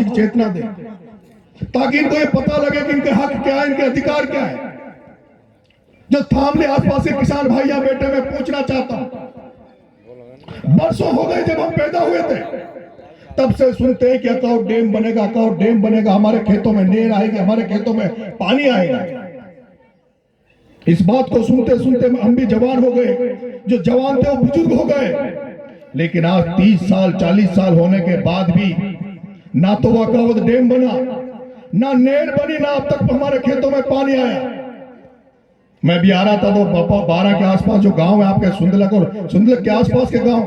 साहसिक चेतना दें, ताकि इनको ये पता लगे कि इनके हक क्या है, इनके अधिकार क्या है। जो थामले आसपास के किसान भाई या बेटे मैं पूछना चाहता हूं, बरसों हो गए जब हम पैदा हुए थे तब से सुनते हैं कि अकाउंट डैम बनेगा, अकाउंट डैम बनेगा, हमारे खेतों में नहर आएगी, हमारे खेतों में पानी आएगा। इस बात को सुनते सुनते हम भी जवान हो गए, जो जवान थे वो बुजुर्ग हो गए। लेकिन आज 30 साल 40 साल होने के बाद भी ना तो वो अकाउंट डैम बना, ना नहर बनी, ना अब तक हमारे खेतों में पानी आया। मैं भी आ रहा था तो पापा 12 के आसपास जो गांव है आपके सुंदलक और सुंदलक के आसपास के गांव,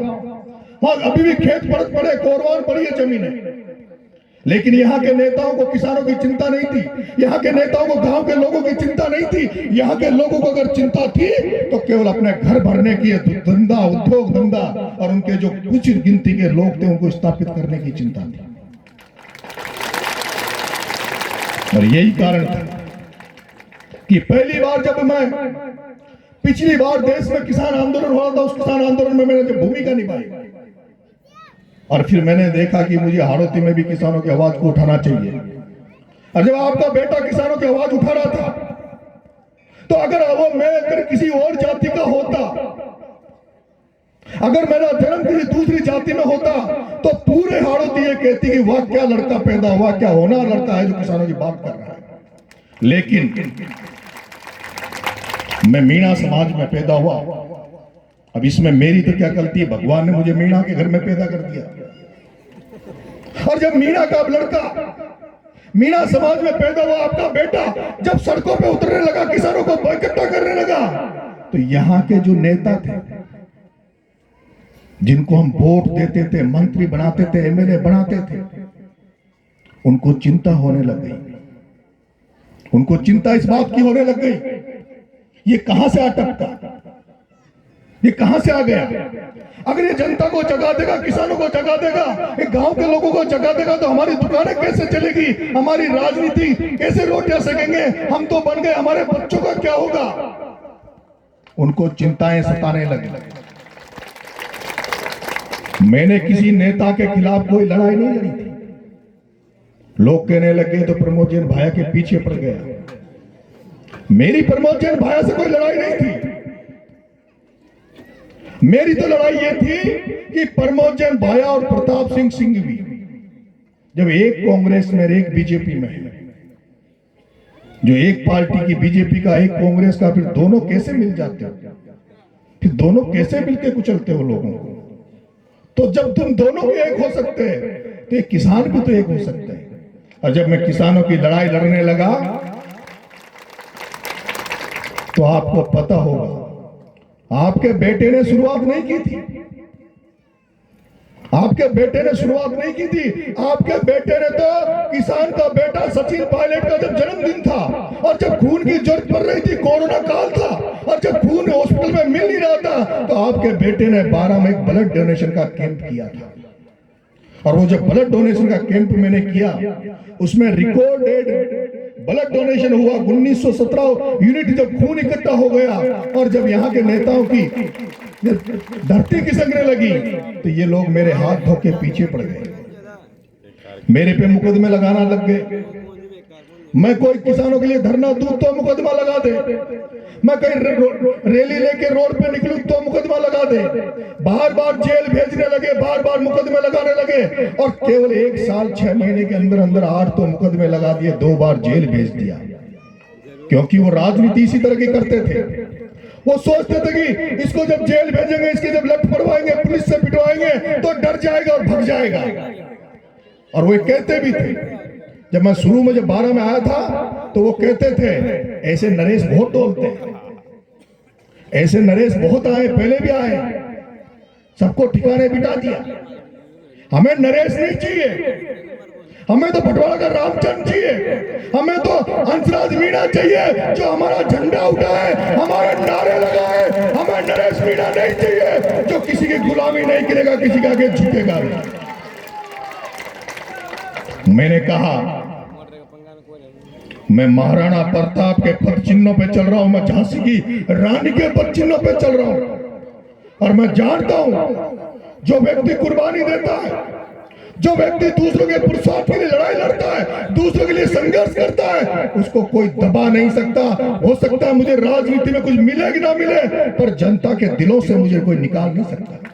वहां अभी भी खेत पड़े, कोरवान पड़ी है जमीनें। लेकिन यहाँ के नेताओं को किसानों की चिंता नहीं थी, यहाँ के नेताओं को गांव के लोगों की चिंता नहीं थी। यहाँ के लोगों को अगर चिंता थी तो केवल अपने घर भरने की, धंधा, उद्योग धंधा और उनके जो कुछ गिनती के लोग थे उनको स्थापित करने की चिंता थी। और यही कारण था कि पहली बार जब मैं पिछली बार देश में किसान आंदोलन हो रहा था, उस किसान आंदोलन में मैंने जो भूमिका निभाई, और फिर मैंने देखा कि मुझे हाड़ौती में भी किसानों की आवाज को उठाना चाहिए। और जब आपका बेटा किसानों की आवाज उठा रहा था, तो अगर किसी और जाति का होता, अगर मेरा जन्म किसी दूसरी जाति में होता, तो पूरे हाड़ौती ये कहती कि वाह क्या लड़का पैदा हुआ, क्या होना लड़का है जो किसानों की बात कर रहा है। लेकिन मैं मीणा समाज में पैदा हुआ। अब इसमें मेरी तो क्या गलती है, भगवान ने मुझे मीणा के घर में पैदा कर दिया। और जब मीणा का लड़का मीणा समाज में पैदा हुआ, आपका बेटा जब सड़कों पे उतरने लगा, किसानों को इकट्ठा करने लगा, तो यहाँ के जो नेता थे जिनको हम वोट देते थे, मंत्री बनाते थे, एमएलए बनाते थे, उनको चिंता होने लग गई। उनको चिंता इस बात की होने लग गई, ये कहां से अटका, ये कहां से आ गया। अगर ये जनता को जगा देगा, किसानों को जगा देगा, ये गांव के लोगों को जगा देगा, तो हमारी दुकानें कैसे चलेगी, हमारी राजनीति कैसे रोटियां सेकेंगे, हम तो बन गए, हमारे बच्चों का क्या होगा। उनको चिंताएं सताने लगी। मैंने किसी नेता के खिलाफ कोई लड़ाई नहीं लड़ी थी। लोग कहने लगे तो प्रमोद जैन भाया के पीछे पड़ गया। मेरी प्रमोद जैन भाया से कोई लड़ाई नहीं थी। मेरी तो लड़ाई ये थी कि प्रमोद जैन भाया और प्रताप सिंह सिंघवी जब एक कांग्रेस में एक बीजेपी में है, जो एक पार्टी की बीजेपी का एक कांग्रेस का, फिर दोनों कैसे मिल जाते हो, फिर दोनों कैसे मिलके कुचलते हो लोगों को। तो जब तुम दोनों भी एक हो सकते हैं तो एक किसान भी तो एक हो सकते हैं। और जब मैं किसानों की लड़ाई लड़ने लगा तो आपको पता होगा, आपके बेटे ने शुरुआत नहीं की थी, आपके बेटे ने शुरुआत नहीं की थी। आपके बेटे ने तो, किसान का बेटा सचिन पायलट का जब जन्मदिन था और जब खून की जरूरत पड़ रही थी, कोरोना काल था, और जब खून हॉस्पिटल में मिल नहीं रहा था, तो आपके बेटे ने 12 में एक ब्लड डोनेशन का कैंप किया था। और वो जब ब्लड डोनेशन का कैंप मैंने किया, उसमें रिकॉर्डेड ब्लड डोनेशन हुआ। 1917 यूनिट जब खून इकट्ठा हो गया, और जब यहाँ के नेताओं की धरती खिसकने लगी, तो ये लोग मेरे हाथ धो के पीछे पड़ गए, मेरे पे मुकदमे लगाना लग गए। मैं कोई किसानों के लिए धरना दूं तो मुकदमा लगा दे, मैं कहीं रैली लेके रोड पे निकलूं तो मुकदमा लगा दे, बार बार जेल भेजने लगे, बार बार मुकदमे लगाने लगे। और केवल 1 साल 6 महीने के अंदर अंदर 8 तो मुकदमे लगा दिए, 2 बार जेल भेज दिया। क्योंकि वो राजनीति इसी तरह की करते थे। वो सोचते थे कि इसको जब जेल भेजेंगे, इसके जब लट पड़वाएंगे, पुलिस से पिटवाएंगे, तो डर जाएगा और भग जाएगा। और वो कहते भी थे, जब मैं शुरू में जब 12 में आया था, तो वो कहते थे ऐसे नरेश बहुत डोलते हैं, ऐसे नरेश बहुत आए, पहले भी आए, सबको ठिकाने बिठा दिया। हमें नरेश नहीं चाहिए, हमें तो पटवाला का रामचंद्र चाहिए, हमें तो हंसराज मीणा चाहिए जो हमारा झंडा उठाए, हमारे नारे लगाए। हमें नरेश मीणा नहीं चाहिए जो किसी की गुलामी नहीं करेगा, किसी का आगे झुकेगा नहीं। मैंने कहा मैं महाराणा प्रताप के पद चिन्हों पे चल रहा हूं, मैं झांसी की रानी के पद चिन्हों पे चल रहा हूं। और मैं जानता हूं जो व्यक्ति कुर्बानी देता है, जो व्यक्ति दूसरों के पुरुषार्थ के लिए लड़ाई लड़ता है, दूसरों के लिए संघर्ष करता है, उसको कोई दबा नहीं सकता। हो सकता है मुझे राजनीति में कुछ मिले कि ना मिले, पर जनता के दिलों से मुझे कोई निकाल नहीं सकता।